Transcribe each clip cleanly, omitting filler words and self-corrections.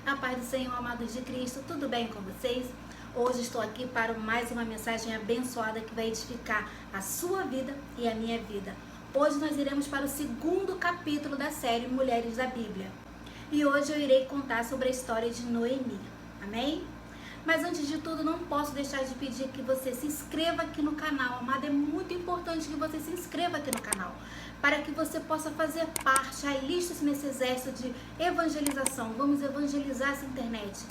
A paz do Senhor, amados de Cristo, tudo bem com vocês? Hoje estou aqui para mais uma mensagem abençoada que vai edificar a sua vida e a minha vida. Hoje nós iremos para o segundo capítulo da série Mulheres da Bíblia. E hoje eu irei contar sobre a história de Noemi. Amém? Mas antes de tudo, não posso deixar de pedir que você se inscreva aqui no canal. Amada, é muito importante que você se inscreva aqui no canal, para que você possa fazer parte, aliste-se nesse exército de evangelização. Vamos evangelizar essa internet.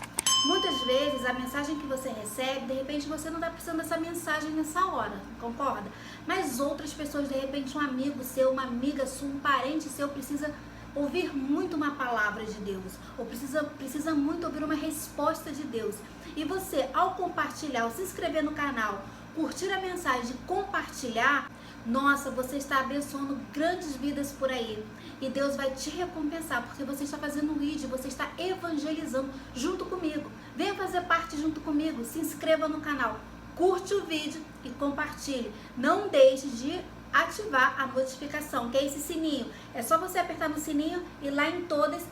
Muitas vezes a mensagem que você recebe, de repente você não está precisando dessa mensagem nessa hora, concorda? Mas outras pessoas, de repente um amigo seu, uma amiga sua, um parente seu precisa ouvir muito uma palavra de Deus, ou precisa muito ouvir uma resposta de Deus. E você, ao compartilhar, ao se inscrever no canal, curtir a mensagem, compartilhar, nossa, você está abençoando grandes vidas por aí. E Deus vai te recompensar, porque você está fazendo um vídeo, você está evangelizando junto comigo. Venha fazer parte junto comigo, se inscreva no canal, curte o vídeo e compartilhe. Não deixe de ativar a notificação, que é esse sininho. É só você apertar no sininho e lá em todas,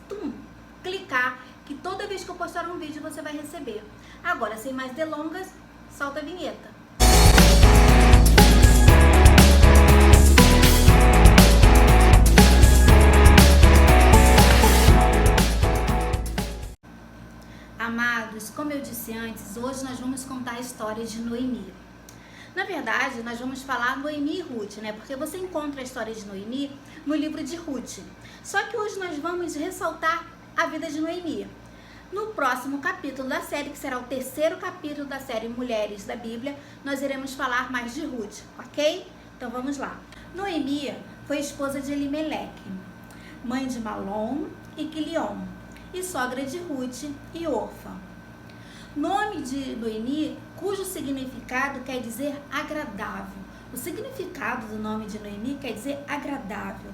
clicar, que toda vez que eu postar um vídeo você vai receber. Agora, sem mais delongas, solta a vinheta. Amados, como eu disse antes, hoje nós vamos contar a história de Noemi. Na verdade, nós vamos falar Noemi e Ruth, né? Porque você encontra a história de Noemi no livro de Ruth. Só que hoje nós vamos ressaltar a vida de Noemi. No próximo capítulo da série, que será o terceiro capítulo da série Mulheres da Bíblia, nós iremos falar mais de Ruth, ok? Então vamos lá. Noemi foi esposa de Elimeleque, mãe de Malom e Quilion, e sogra de Ruth e Orfa. Nome de Noemi, cujo significado quer dizer agradável. O significado do nome de Noemi quer dizer agradável.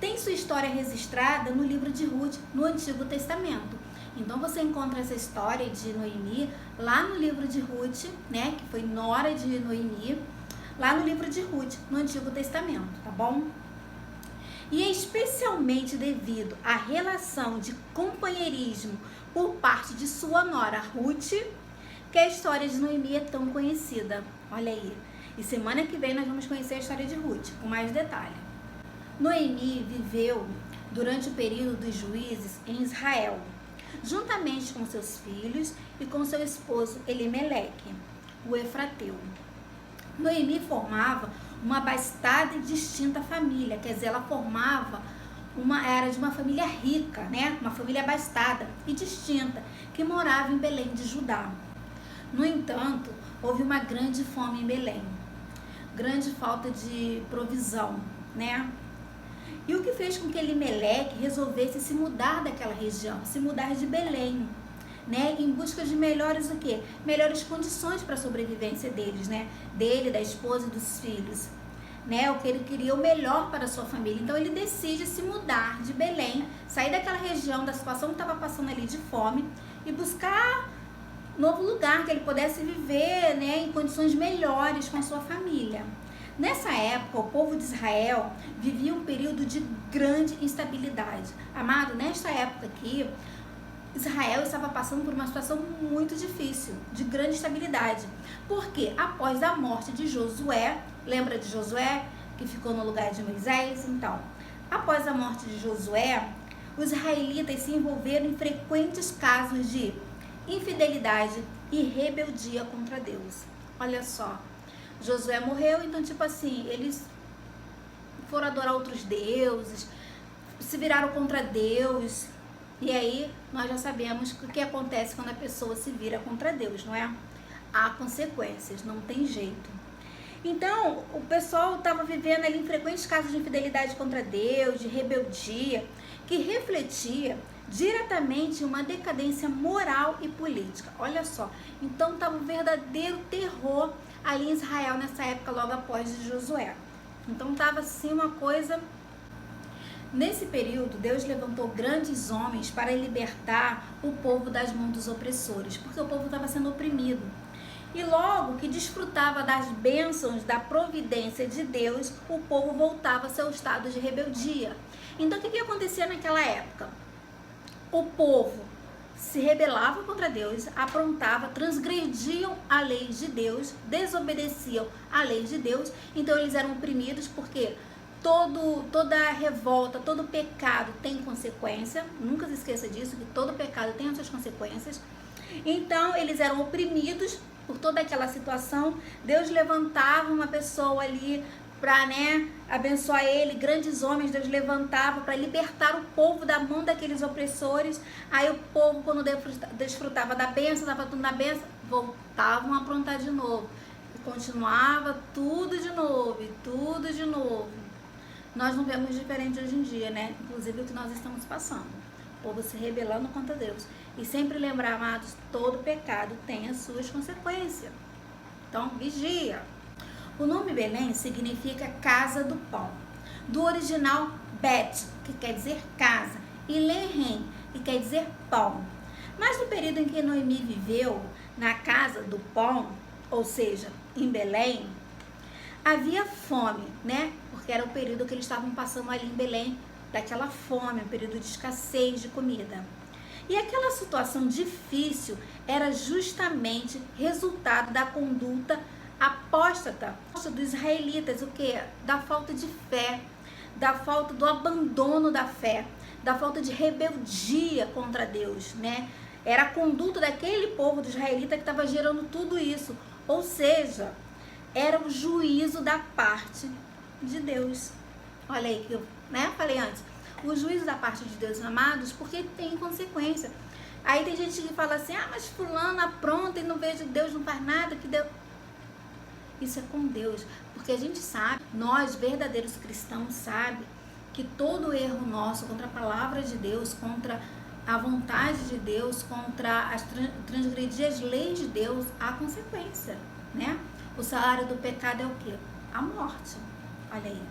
Tem sua história registrada no livro de Ruth, no Antigo Testamento. Então você encontra essa história de Noemi lá no livro de Ruth, né, que foi nora de Noemi, lá no livro de Ruth, no Antigo Testamento, tá bom? E é especialmente devido à relação de companheirismo por parte de sua nora Ruth, que a história de Noemi é tão conhecida. Olha aí. E semana que vem nós vamos conhecer a história de Ruth, com mais detalhe. Noemi viveu durante o período dos juízes em Israel, juntamente com seus filhos e com seu esposo Elimeleque, o Efrateu. Noemi formava uma abastada e distinta família, quer dizer, ela era de uma família rica, né? Uma família abastada e distinta, que morava em Belém de Judá. No entanto, houve uma grande fome em Belém, grande falta de provisão, né? E o que fez com que Elimeleque resolvesse se mudar daquela região, se mudar de Belém, né, em busca de melhores o quê? Melhores condições para a sobrevivência deles, né? Dele, da esposa e dos filhos, né? O que ele queria o melhor para a sua família. Então ele decide se mudar de Belém, sair daquela região, da situação que estava passando ali de fome e buscar novo lugar que ele pudesse viver, né, em condições melhores com a sua família. Nessa época, o povo de Israel vivia um período de grande instabilidade. Amado, nesta época aqui, Israel estava passando por uma situação muito difícil, de grande instabilidade. Porque após a morte de Josué, lembra de Josué, que ficou no lugar de Moisés? Então, após a morte de Josué, os israelitas se envolveram em frequentes casos de infidelidade e rebeldia contra Deus. Olha só, Josué morreu, então tipo assim, eles foram adorar outros deuses, se viraram contra Deus. E aí, nós já sabemos o que acontece quando a pessoa se vira contra Deus, não é? Há consequências, não tem jeito. Então, o pessoal estava vivendo ali em frequentes casos de infidelidade contra Deus, de rebeldia, que refletia diretamente em uma decadência moral e política. Olha só, então estava um verdadeiro terror ali em Israel nessa época, logo após de Josué. Então estava assim uma coisa. Nesse período, Deus levantou grandes homens para libertar o povo das mãos dos opressores, porque o povo estava sendo oprimido. E logo que desfrutava das bênçãos da providência de Deus, o povo voltava ao seu estado de rebeldia. Então, o que acontecia naquela época? O povo se rebelavam contra Deus, aprontavam, transgrediam a lei de Deus, desobedeciam a lei de Deus, então eles eram oprimidos porque toda revolta, todo pecado tem consequência, nunca se esqueça disso, que todo pecado tem as suas consequências. Então eles eram oprimidos por toda aquela situação. Deus levantava uma pessoa ali para, né, abençoar ele, grandes homens Deus levantava para libertar o povo da mão daqueles opressores. Aí o povo, quando desfrutava da bênção, estava tudo na bênção, voltavam a aprontar de novo. E continuava tudo de novo, e tudo de novo. Nós não vemos diferente hoje em dia, né? Inclusive o que nós estamos passando. O povo se rebelando contra Deus. E sempre lembrar, amados, todo pecado tem as suas consequências. Então, vigia. O nome Belém significa casa do pão. Do original Bet, que quer dizer casa, e Lehem, que quer dizer pão. Mas no período em que Noemi viveu, na casa do pão, ou seja, em Belém, havia fome, né? Porque era o período que eles estavam passando ali em Belém, daquela fome, um período de escassez de comida. E aquela situação difícil era justamente resultado da conduta apóstata dos israelitas, o que? Da falta de fé, da falta do abandono da fé, da falta de rebeldia contra Deus, né? Era a conduta daquele povo do israelita que estava gerando tudo isso, ou seja, era o juízo da parte de Deus. Olha aí que eu, né, falei antes, o juízo da parte de Deus, amados, porque tem consequência. Aí tem gente que fala assim, mas fulano apronta e não vejo Deus, não faz nada, que Deus... Isso é com Deus, porque a gente sabe, nós verdadeiros cristãos sabe que todo erro nosso contra a palavra de Deus, contra a vontade de Deus, contra as transgredir as leis de Deus, há consequência, né? O salário do pecado é o quê? A morte. Olha aí.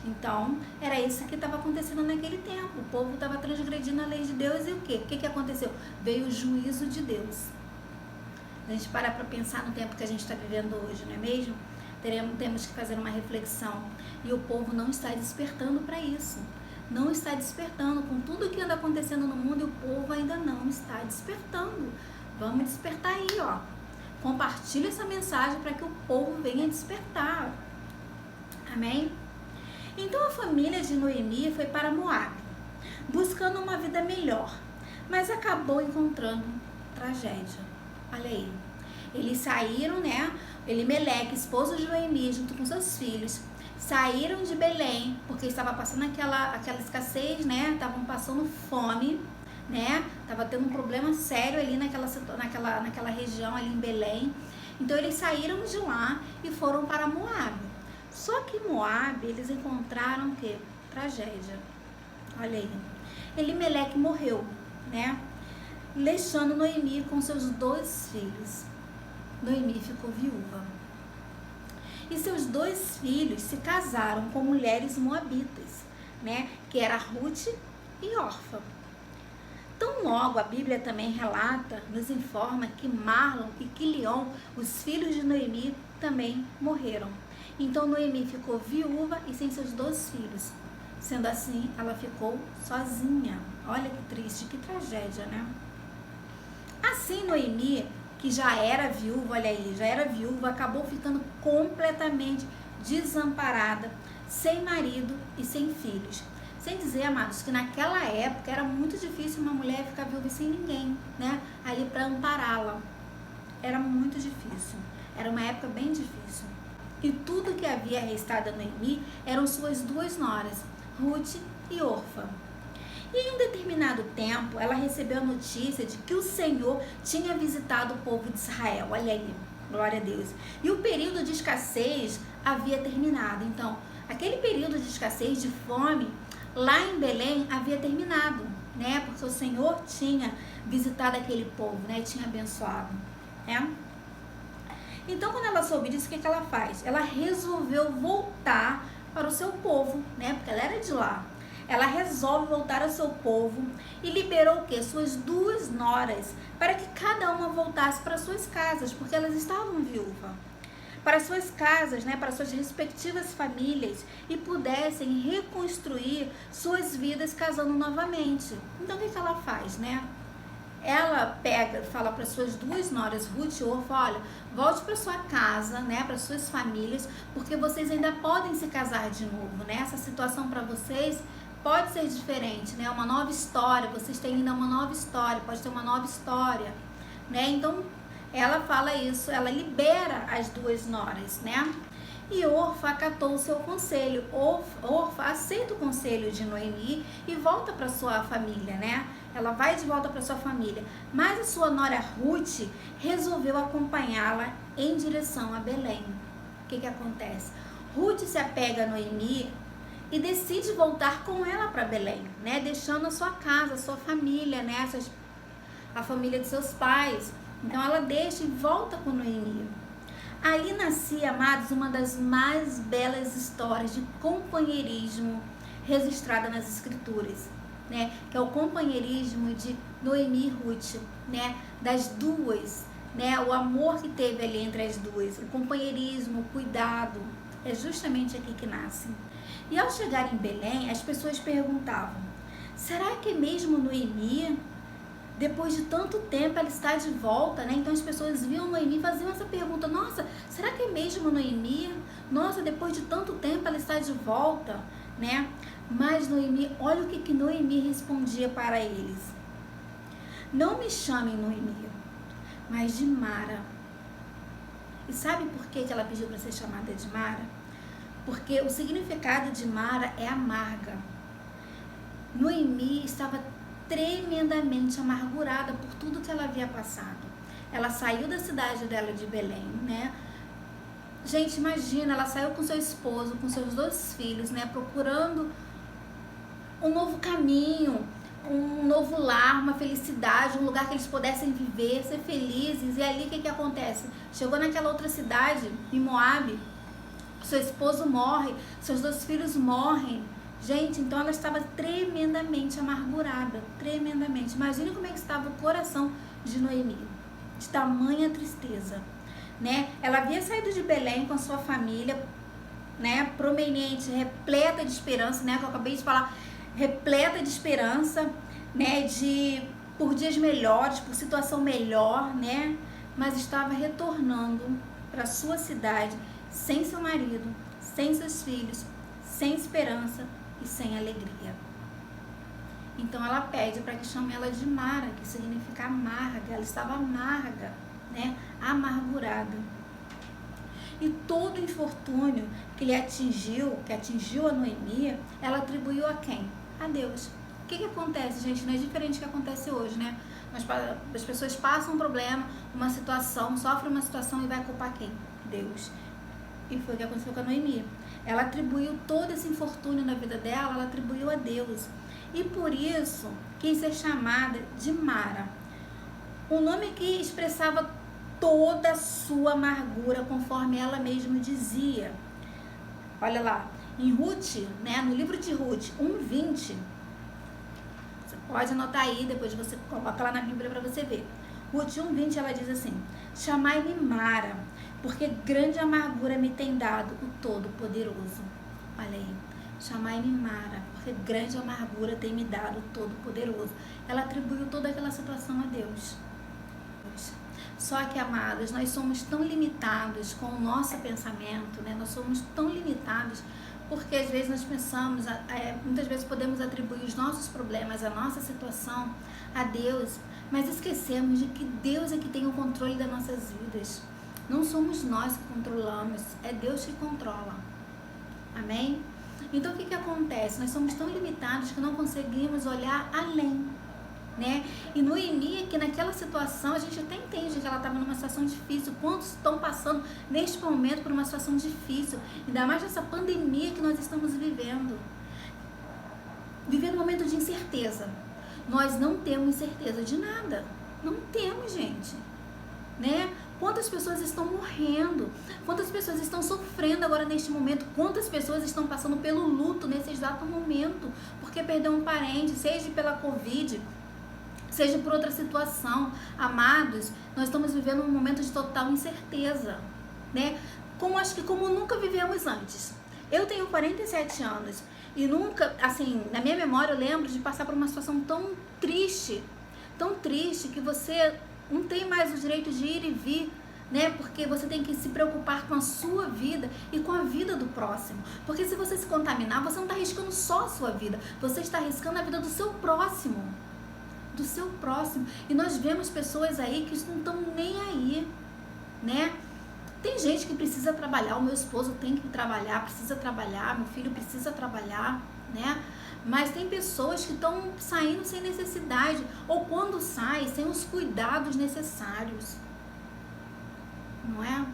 Então, era isso que estava acontecendo naquele tempo. O povo estava transgredindo a lei de Deus e o quê? O que aconteceu? Veio o juízo de Deus. A gente para pensar no tempo que a gente está vivendo hoje, não é mesmo? Temos que fazer uma reflexão. E o povo não está despertando para isso. Não está despertando. Com tudo que anda acontecendo no mundo, o povo ainda não está despertando. Vamos despertar aí, ó. Compartilhe essa mensagem para que o povo venha despertar. Amém? Então a família de Noemi foi para Moabe, buscando uma vida melhor, mas acabou encontrando tragédia. Olha aí. Eles saíram, né? Elimeleque, esposo de Noemi, junto com seus filhos, saíram de Belém, porque estava passando aquela escassez, né? Estavam passando fome, né? Tava tendo um problema sério ali naquela região ali em Belém. Então eles saíram de lá e foram para Moabe. Só que em Moabe eles encontraram o quê? Tragédia. Olha aí. Elimeleque morreu, né? Deixando Noemi com seus 2 filhos. Noemi ficou viúva. E seus 2 filhos se casaram com mulheres moabitas, né? Que era Ruth e Orfa. Tão logo a Bíblia também relata, nos informa que Marlon e Quilion, os filhos de Noemi, também morreram. Então Noemi ficou viúva e sem seus 2 filhos. Sendo assim, ela ficou sozinha. Olha que triste, que tragédia, né? Assim Noemi, que já era viúva, olha aí, já era viúva, acabou ficando completamente desamparada, sem marido e sem filhos. Sem dizer, amados, que naquela época era muito difícil uma mulher ficar viúva e sem ninguém, né? Ali para ampará-la. Era muito difícil. Era uma época bem difícil. E tudo que havia restado a Noemi eram suas 2 noras, Ruth e Orfa. E em um determinado tempo, ela recebeu a notícia de que o Senhor tinha visitado o povo de Israel. Olha aí, glória a Deus. E o período de escassez havia terminado. Então, aquele período de escassez, de fome, lá em Belém havia terminado, né? Porque o Senhor tinha visitado aquele povo, né? Tinha abençoado, né? Então, quando ela soube disso, o que ela faz? Ela resolveu voltar para o seu povo, né? Porque ela era de lá. Ela resolve voltar ao seu povo e liberou o quê? Suas 2 noras, para que cada uma voltasse para suas casas, porque elas estavam viúvas. Para suas casas, né? Para suas respectivas famílias e pudessem reconstruir suas vidas casando novamente. Então, o que ela faz, né? ela fala para suas duas noras, Ruth e Orfa, olha, volte para sua casa, né, para suas famílias, porque vocês ainda podem se casar de novo, né? Essa situação para vocês pode ser diferente, né? Uma nova história, vocês têm ainda uma nova história, pode ter uma nova história, né? Então, ela fala isso, ela libera as duas noras, né? E Orfa acatou o seu conselho. Orfa aceita o conselho de Noemi e volta para sua família, né? Ela vai de volta para sua família. Mas a sua nora Ruth resolveu acompanhá-la em direção a Belém. O que acontece? Ruth se apega a Noemi e decide voltar com ela para Belém, né? Deixando a sua casa, a sua família, né? A família de seus pais. Então ela deixa e volta com Noemi. Ali nascia, amados, uma das mais belas histórias de companheirismo registrada nas escrituras, né? Que é o companheirismo de Noemi e Ruth, né? Das duas, né? O amor que teve ali entre as duas, o companheirismo, o cuidado, é justamente aqui que nasce. E ao chegar em Belém, as pessoas perguntavam: será que é mesmo Noemi? Depois de tanto tempo ela está de volta, né? Então as pessoas viam Noemi e faziam essa pergunta: nossa, será que é mesmo Noemi? Nossa, depois de tanto tempo ela está de volta, né? Mas Noemi, olha o que Noemi respondia para eles: não me chamem Noemi, mas de Mara. E sabe por que ela pediu para ser chamada de Mara? Porque o significado de Mara é amarga. Noemi estava tremendamente amargurada por tudo que ela havia passado. Ela saiu da cidade dela de Belém, né? Gente, imagina, ela saiu com seu esposo, com seus 2 filhos, né? Procurando um novo caminho, um novo lar, uma felicidade, um lugar que eles pudessem viver, ser felizes. E ali o que acontece? Chegou naquela outra cidade, em Moabe, seu esposo morre, seus 2 filhos morrem. Gente, então ela estava tremendamente amargurada, tremendamente. Imagine como é que estava o coração de Noemi, de tamanha tristeza, né? Ela havia saído de Belém com a sua família, né, prominente, repleta de esperança, né, que eu acabei de falar, repleta de esperança, né, por dias melhores, por situação melhor, né? Mas estava retornando para sua cidade sem seu marido, sem seus filhos, sem esperança e sem alegria. Então ela pede para que chame ela de Mara, que significa amarga. Ela estava amarga, né? Amargurada. E todo o infortúnio que atingiu a Noemi, ela atribuiu a quem? A Deus. O que acontece, gente? Não é diferente do que acontece hoje, né? As pessoas passam um problema, uma situação, sofrem uma situação e vai culpar quem? Deus. E foi o que aconteceu com a Noemi. Ela atribuiu todo esse infortúnio na vida dela, ela atribuiu a Deus. E por isso quis ser chamada de Mara. Um nome que expressava toda a sua amargura, conforme ela mesma dizia. Olha lá, em Ruth, né, no livro de Ruth 1:20, você pode anotar aí, depois você coloca lá na Bíblia para você ver. Ruth 1:20, ela diz assim: chamai-me Mara, porque grande amargura me tem dado o Todo-Poderoso. Olha aí, chamai-me Mara, porque grande amargura tem me dado o Todo-Poderoso. Ela atribuiu toda aquela situação a Deus. Só que, amados, nós somos tão limitados com o nosso pensamento, né? Nós somos tão limitados porque às vezes nós pensamos, muitas vezes podemos atribuir os nossos problemas, a nossa situação a Deus, mas esquecemos de que Deus é que tem o controle das nossas vidas. Não somos nós que controlamos, é Deus que controla. Amém? Então o que acontece? Nós somos tão limitados que não conseguimos olhar além, né? E Noemi, aqui naquela situação, a gente até entende que ela estava numa situação difícil. Quantos estão passando neste momento por uma situação difícil? Ainda mais nessa pandemia que nós estamos vivendo. Vivendo um momento de incerteza. Nós não temos certeza de nada. Não temos, gente. Né? Quantas pessoas estão morrendo? Quantas pessoas estão sofrendo agora neste momento? Quantas pessoas estão passando pelo luto nesse exato momento? Porque perdeu um parente, seja pela Covid, seja por outra situação. Amados, nós estamos vivendo um momento de total incerteza, né? Acho que como nunca vivemos antes. Eu tenho 47 anos e nunca, assim, na minha memória eu lembro de passar por uma situação tão triste, tão triste que você não tem mais o direito de ir e vir, né? Porque você tem que se preocupar com a sua vida e com a vida do próximo. Porque se você se contaminar, você não está arriscando só a sua vida, você está arriscando a vida do seu próximo. Do seu próximo. E nós vemos pessoas aí que não estão nem aí, né? Tem gente que precisa trabalhar, o meu esposo tem que trabalhar, precisa trabalhar, meu filho precisa trabalhar, né? Mas tem pessoas que estão saindo sem necessidade, ou quando saem, sem os cuidados necessários, não é?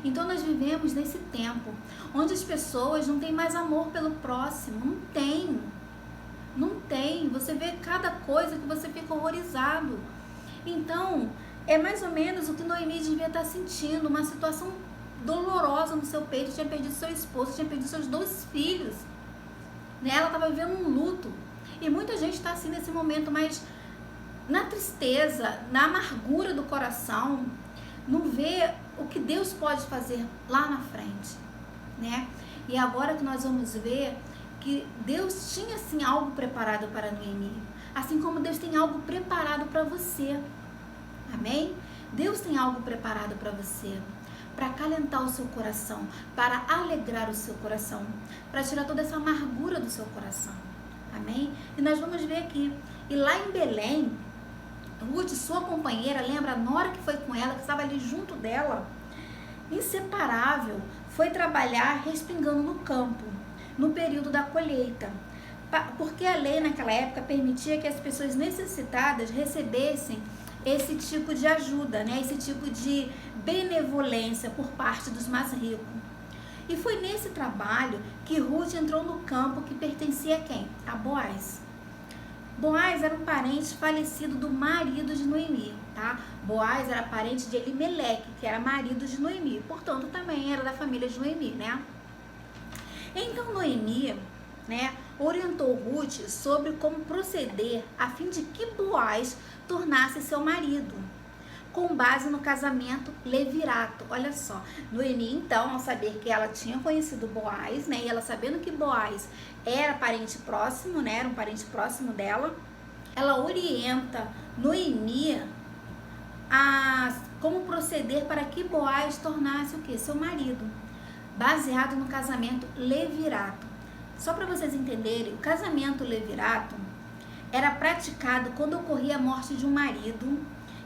Então nós vivemos nesse tempo, onde as pessoas não têm mais amor pelo próximo, não tem, você vê cada coisa que você fica horrorizado. Então, é mais ou menos o que Noemi devia estar sentindo, uma situação dolorosa no seu peito, tinha perdido seu esposo, tinha perdido seus 2 filhos, né? Ela estava vivendo um luto, e muita gente está assim nesse momento, mas na tristeza, na amargura do coração, não vê o que Deus pode fazer lá na frente, né? E agora que nós vamos ver que Deus tinha assim algo preparado para Noemi, assim como Deus tem algo preparado para você. Amém? Deus tem algo preparado para você, para acalentar o seu coração, para alegrar o seu coração, para tirar toda essa amargura do seu coração. Amém? E nós vamos ver aqui. E lá em Belém, Ruth, sua companheira, lembra a nora que foi com ela, que estava ali junto dela, inseparável, foi trabalhar respingando no campo, no período da colheita. Porque a lei naquela época permitia que as pessoas necessitadas recebessem esse tipo de ajuda, né? Esse tipo de benevolência por parte dos mais ricos. E foi nesse trabalho que Ruth entrou no campo que pertencia a quem? A Boaz. Boaz era um parente falecido do marido de Noemi, tá? Boaz era parente de Elimeleque, que era marido de Noemi, portanto também era da família de Noemi, né? Então Noemi, né, orientou Ruth sobre como proceder a fim de que Boaz tornasse seu marido, com base no casamento levirato. Olha só, Noemi então, ao saber que ela tinha conhecido Boaz, né, e ela sabendo que Boaz era parente próximo, né, era um parente próximo dela, ela orienta Noemi a como proceder para que Boaz tornasse o quê? Seu marido, baseado no casamento levirato. Só para vocês entenderem, o casamento levirato era praticado quando ocorria a morte de um marido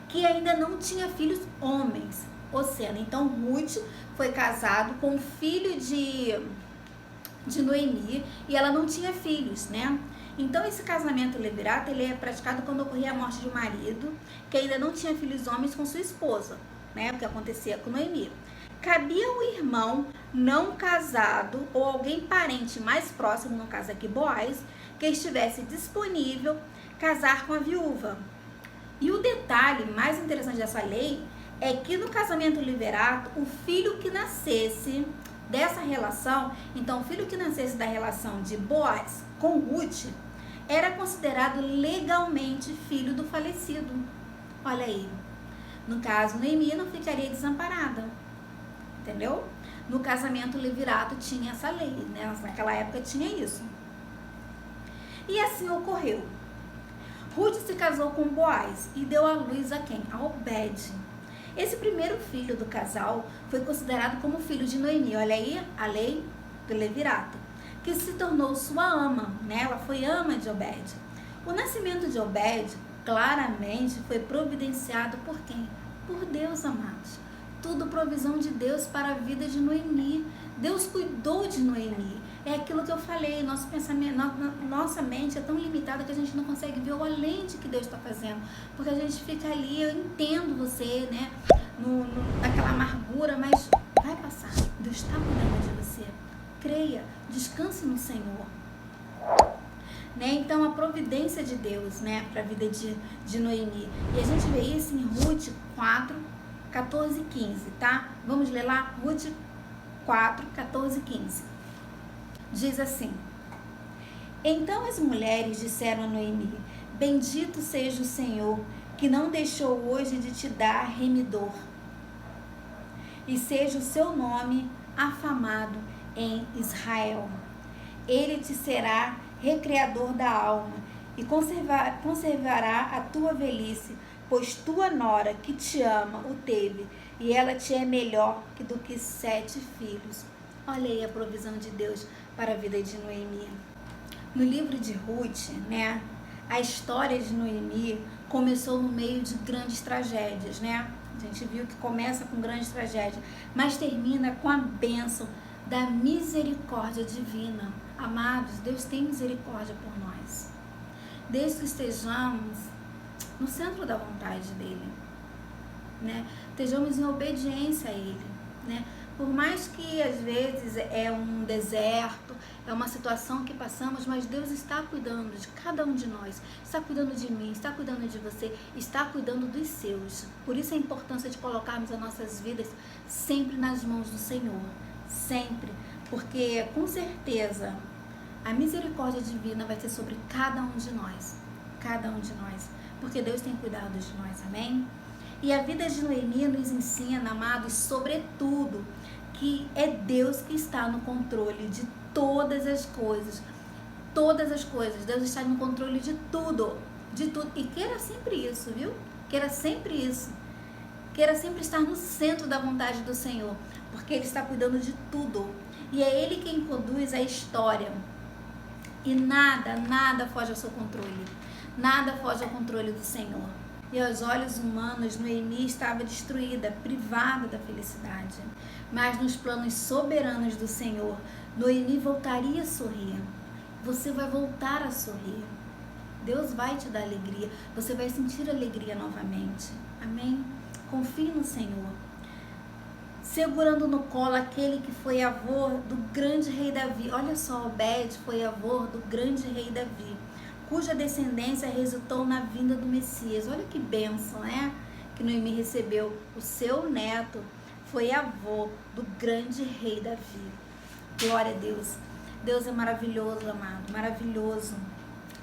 que ainda não tinha filhos homens. Ou seja, então Ruth foi casado com o filho de Noemi e ela não tinha filhos, né? Então esse casamento levirato, ele é praticado quando ocorria a morte de um marido que ainda não tinha filhos homens com sua esposa, né? O que acontecia com Noemi. Cabia o irmão não casado ou alguém parente mais próximo, no caso aqui Boaz, que estivesse disponível casar com a viúva. E o detalhe mais interessante dessa lei é que no casamento levirato, o filho que nascesse dessa relação, então o filho que nascesse da relação de Boaz com Ruth, era considerado legalmente filho do falecido. Olha aí, no caso Noemi não ficaria desamparada. Entendeu? No casamento levirato tinha essa lei, né? Naquela época tinha isso. E assim ocorreu. Ruth se casou com Boaz e deu à luz a quem? A Obed. Esse primeiro filho do casal foi considerado como filho de Noemi. Olha aí a lei do levirato, que se tornou sua ama, né? Ela foi ama de Obed. O nascimento de Obed claramente foi providenciado por quem? Por Deus, amados. Tudo provisão de Deus para a vida de Noemi. Deus cuidou de Noemi. É aquilo que eu falei, nosso pensamento, nossa mente é tão limitada que a gente não consegue ver o além de que Deus está fazendo. Porque a gente fica ali, eu entendo você, né, naquela amargura, mas vai passar. Deus está cuidando de você. Creia, descanse no Senhor. Né? Então a providência de Deus, né, para a vida de Noemi. E a gente vê isso em Ruth 4, 14 e 15, tá? Vamos ler lá? Ruth 4, 14 e 15. Diz assim: Então as mulheres disseram a Noemi: Bendito seja o Senhor, que não deixou hoje de te dar remidor, e seja o seu nome afamado em Israel. Ele te será recreador da alma, e conservará a tua velhice, pois tua nora que te ama o teve, e ela te é melhor do que 7 filhos. Olha aí a provisão de Deus para a vida de Noemi. No livro de Ruth, né, a história de Noemi começou no meio de grandes tragédias, né? A gente viu que começa com grandes tragédias, mas termina com a bênção da misericórdia divina. Amados, Deus tem misericórdia por nós. Desde que estejamos no centro da vontade dele, né? Estejamos em obediência a ele, né? Por mais que às vezes é um deserto, é uma situação que passamos, mas Deus está cuidando de cada um de nós, está cuidando de mim, está cuidando de você, está cuidando dos seus. Por isso a importância de colocarmos as nossas vidas sempre nas mãos do Senhor, sempre, porque com certeza a misericórdia divina vai ser sobre cada um de nós, porque Deus tem cuidado de nós, amém? E a vida de Noemi nos ensina, amados, sobretudo, que é Deus que está no controle de todas as coisas. Deus está no controle de tudo. E queira sempre isso, viu? Queira sempre isso. Queira sempre estar no centro da vontade do Senhor, porque Ele está cuidando de tudo. E é Ele quem conduz a história. E nada foge ao seu controle. Nada foge ao controle do Senhor. E aos olhos humanos, Noemi estava destruída, privada da felicidade. Mas nos planos soberanos do Senhor, Noemi voltaria a sorrir. Você vai voltar a sorrir. Deus vai te dar alegria. Você vai sentir alegria novamente. Amém? Confie no Senhor. Segurando no colo aquele que foi avô do grande rei Davi. Olha só, Obed foi avô do grande rei Davi, cuja descendência resultou na vinda do Messias. Olha que bênção, né? Que Noemi recebeu. O seu neto foi avô do grande rei Davi. Glória a Deus. Deus é maravilhoso, amado, maravilhoso.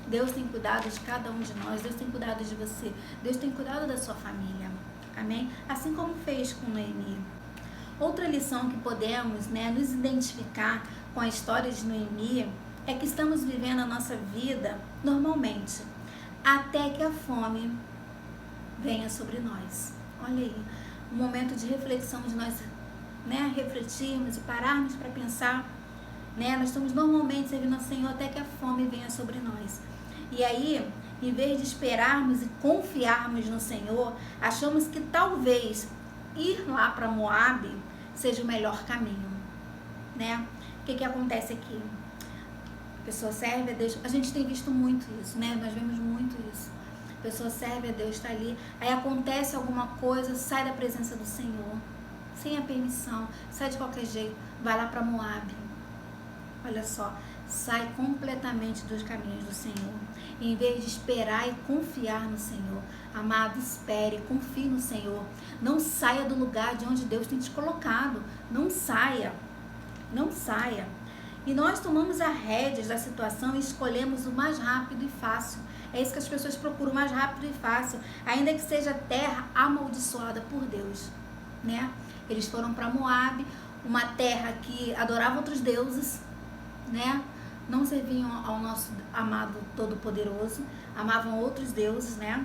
Deus tem cuidado de cada um de nós. Deus tem cuidado de você. Deus tem cuidado da sua família. Amém? Assim como fez com Noemi. Outra lição que podemos, né, nos identificar com a história de Noemi é que estamos vivendo a nossa vida normalmente, até que a fome venha sobre nós. Olha aí, um momento de reflexão de nós, né, refletirmos e pararmos para pensar, né, nós estamos normalmente servindo ao Senhor até que a fome venha sobre nós. E aí, em vez de esperarmos e confiarmos no Senhor, achamos que talvez ir lá para Moabe seja o melhor caminho, né? O que acontece aqui? A pessoa serve a Deus, a gente tem visto muito isso, né? Nós vemos muito isso. A pessoa serve a Deus, está ali, aí acontece alguma coisa, sai da presença do Senhor, sem a permissão, sai de qualquer jeito, vai lá para Moabe. Olha só, sai completamente dos caminhos do Senhor. E em vez de esperar e confiar no Senhor, amado, espere, confie no Senhor. Não saia do lugar de onde Deus tem te colocado. Não saia. Não saia. E nós tomamos as rédeas da situação e escolhemos o mais rápido e fácil. É isso que as pessoas procuram, o mais rápido e fácil. Ainda que seja terra amaldiçoada por Deus, né? Eles foram para Moabe, uma terra que adorava outros deuses, né? Não serviam ao nosso amado Todo-Poderoso, amavam outros deuses, né?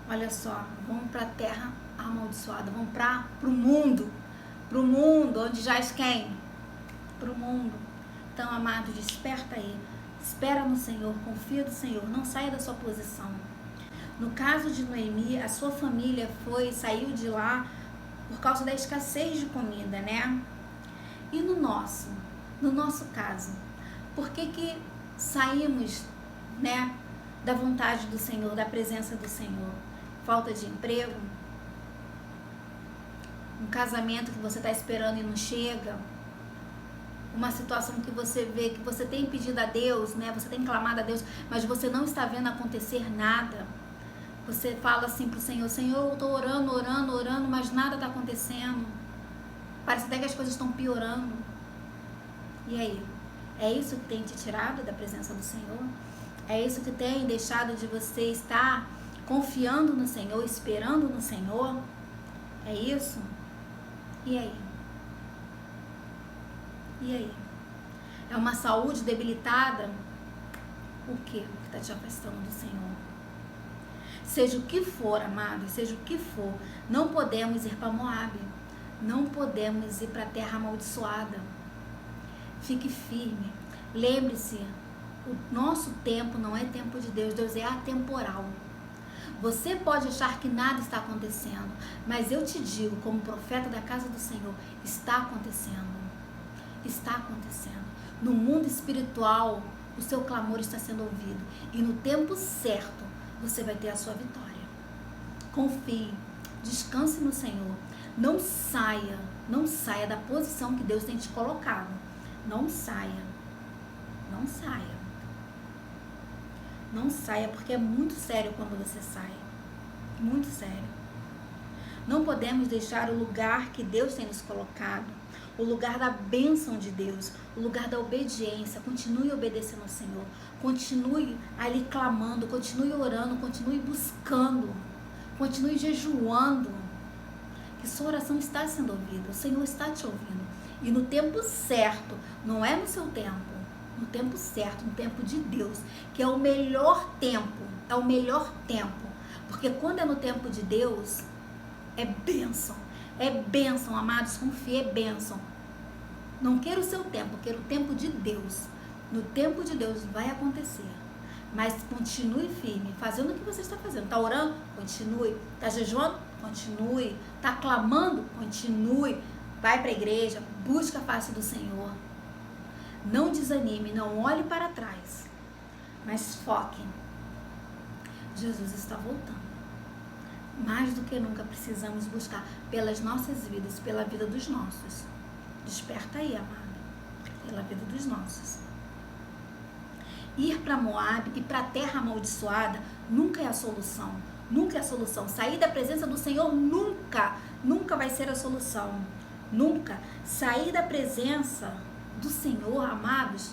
Olha só, vão para a terra amaldiçoada, vão para o mundo, onde jaz quem? Para o mundo. Então, amado, desperta aí, espera no Senhor, confia no Senhor, não saia da sua posição. No caso de Noemi, a sua família saiu de lá por causa da escassez de comida, né? E no nosso caso, por que saímos, né, da vontade do Senhor, da presença do Senhor? Falta de emprego? Um casamento que você está esperando e não chega? Uma situação que você vê, que você tem pedido a Deus, né? Você tem clamado a Deus, mas você não está vendo acontecer nada. Você fala assim pro Senhor: Senhor, eu estou orando, mas nada está acontecendo. Parece até que as coisas estão piorando. E aí? É isso que tem te tirado da presença do Senhor? É isso que tem deixado de você estar confiando no Senhor, esperando no Senhor? É isso? E aí? E aí? É uma saúde debilitada? O que está te afastando do Senhor? Seja o que for, amado, seja o que for, não podemos ir para Moabe. Não podemos ir para a terra amaldiçoada. Fique firme. Lembre-se, o nosso tempo não é tempo de Deus. Deus é atemporal. Você pode achar que nada está acontecendo, mas eu te digo, como profeta da casa do Senhor, está acontecendo. Está acontecendo. No mundo espiritual, o seu clamor está sendo ouvido. E no tempo certo, você vai ter a sua vitória. Confie, descanse no Senhor. Não saia da posição que Deus tem te colocado. Não saia. Não saia, porque é muito sério quando você sai. Muito sério. Não podemos deixar o lugar que Deus tem nos colocado, o lugar da bênção de Deus, o lugar da obediência. Continue obedecendo ao Senhor. Continue ali clamando, continue orando, continue buscando, continue jejuando. Que sua oração está sendo ouvida, o Senhor está te ouvindo. E no tempo certo, não é no seu tempo, no tempo certo, no tempo de Deus, que é o melhor tempo, porque quando é no tempo de Deus, é bênção, amados, confie, é bênção. Não quero o seu tempo, quero o tempo de Deus. No tempo de Deus vai acontecer, mas continue firme, fazendo o que você está fazendo. Está orando? Continue. Está jejuando? Continue. Está clamando? Continue. Vai para a igreja, busca a face do Senhor. Não desanime, não olhe para trás, mas foque. Jesus está voltando. Mais do que nunca precisamos buscar pelas nossas vidas, pela vida dos nossos. Desperta aí, amado, pela vida dos nossos. Ir para Moabe e para a terra amaldiçoada nunca é a solução. Nunca é a solução. Sair da presença do Senhor nunca vai ser a solução. Nunca. Sair da presença do Senhor, amados,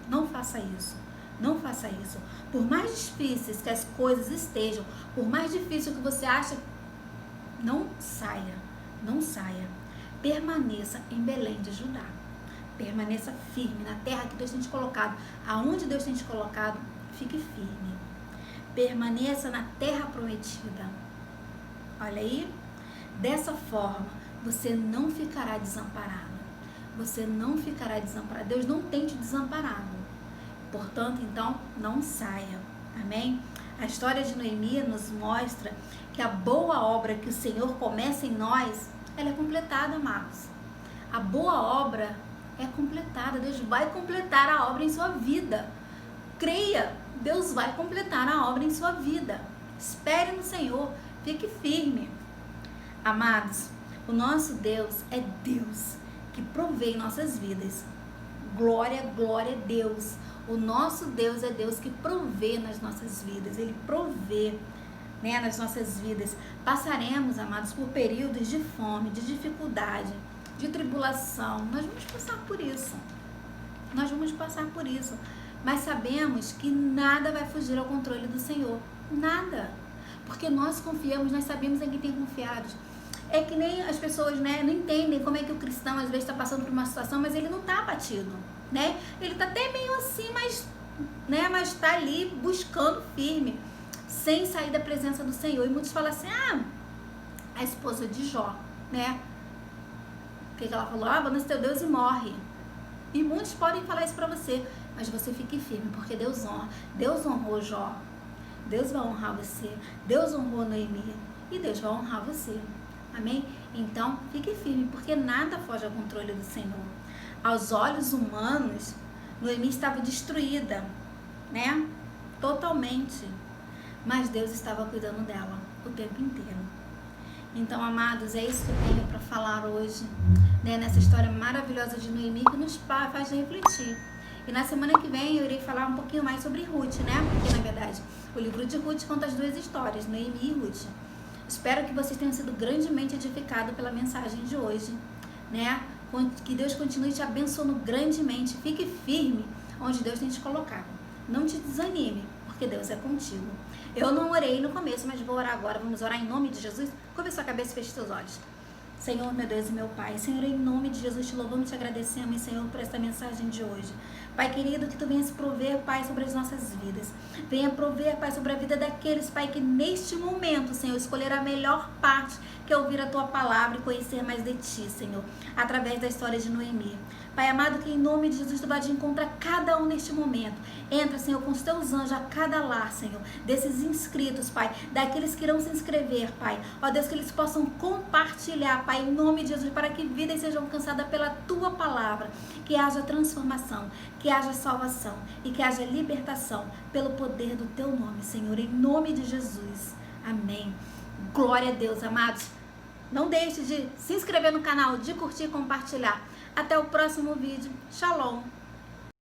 não faça isso. Não faça isso. Por mais difíceis que as coisas estejam, por mais difícil que você acha, não saia. Não saia. Permaneça em Belém de Judá. Permaneça firme na terra que Deus tem te colocado. Aonde Deus tem te colocado, fique firme. Permaneça na terra prometida. Olha aí. Dessa forma, você não ficará desamparado. Você não ficará desamparado. Deus não tem te desamparado. Portanto, então, não saia. Amém? A história de Noemi nos mostra que a boa obra que o Senhor começa em nós, ela é completada, amados. A boa obra é completada. Deus vai completar a obra em sua vida. Creia, Deus vai completar a obra em sua vida. Espere no Senhor, fique firme. Amados, o nosso Deus é Deus que provê em nossas vidas. Glória, glória a Deus. O nosso Deus é Deus que provê nas nossas vidas. Ele provê, né, nas nossas vidas. Passaremos, amados, por períodos de fome, de dificuldade, de tribulação. Nós vamos passar por isso. Nós vamos passar por isso. Mas sabemos que nada vai fugir ao controle do Senhor. Nada. Porque nós confiamos, nós sabemos em quem tem confiado. É que nem as pessoas, né, não entendem como é que o cristão às vezes está passando por uma situação, mas ele não está abatido, né? Ele está até meio assim, mas está ali buscando firme, sem sair da presença do Senhor. E muitos falam assim, a esposa de Jó, né? O que ela falou? Abandona teu Deus e morre. E muitos podem falar isso para você, mas você fique firme, porque Deus honra. Deus honrou Jó. Deus vai honrar você. Deus honrou Noemi. E Deus vai honrar você. Amém? Então, fique firme, porque nada foge ao controle do Senhor. Aos olhos humanos, Noemi estava destruída, né? Totalmente. Mas Deus estava cuidando dela o tempo inteiro. Então, amados, é isso que eu tenho para falar hoje, né? Nessa história maravilhosa de Noemi, que nos faz refletir. E na semana que vem eu irei falar um pouquinho mais sobre Ruth, né? Porque, na verdade, o livro de Ruth conta as duas histórias, Noemi e Ruth. Espero que vocês tenham sido grandemente edificados pela mensagem de hoje, né? Que Deus continue te abençoando grandemente. Fique firme onde Deus tem te colocado. Não te desanime, porque Deus é contigo. Eu não orei no começo, mas vou orar agora. Vamos orar em nome de Jesus? Curva sua cabeça e feche seus olhos. Senhor, meu Deus e meu Pai, Senhor, em nome de Jesus, te louvamos e te agradecemos, Senhor, por esta mensagem de hoje. Pai querido, que tu venhas prover, Pai, sobre as nossas vidas. Venha prover, Pai, sobre a vida daqueles, Pai, que neste momento, Senhor, escolheram a melhor parte, que é ouvir a tua palavra e conhecer mais de ti, Senhor, através da história de Noemi. Pai amado, que em nome de Jesus tu vai de encontro a cada um neste momento. Entra, Senhor, com os teus anjos a cada lar, Senhor, desses inscritos, Pai, daqueles que irão se inscrever, Pai. Ó Deus, que eles possam compartilhar, Pai, em nome de Jesus, para que vidas sejam alcançadas pela tua palavra. Que haja transformação, que haja salvação e que haja libertação pelo poder do teu nome, Senhor, em nome de Jesus. Amém. Glória a Deus, amados. Não deixe de se inscrever no canal, de curtir e compartilhar. Até o próximo vídeo. Shalom.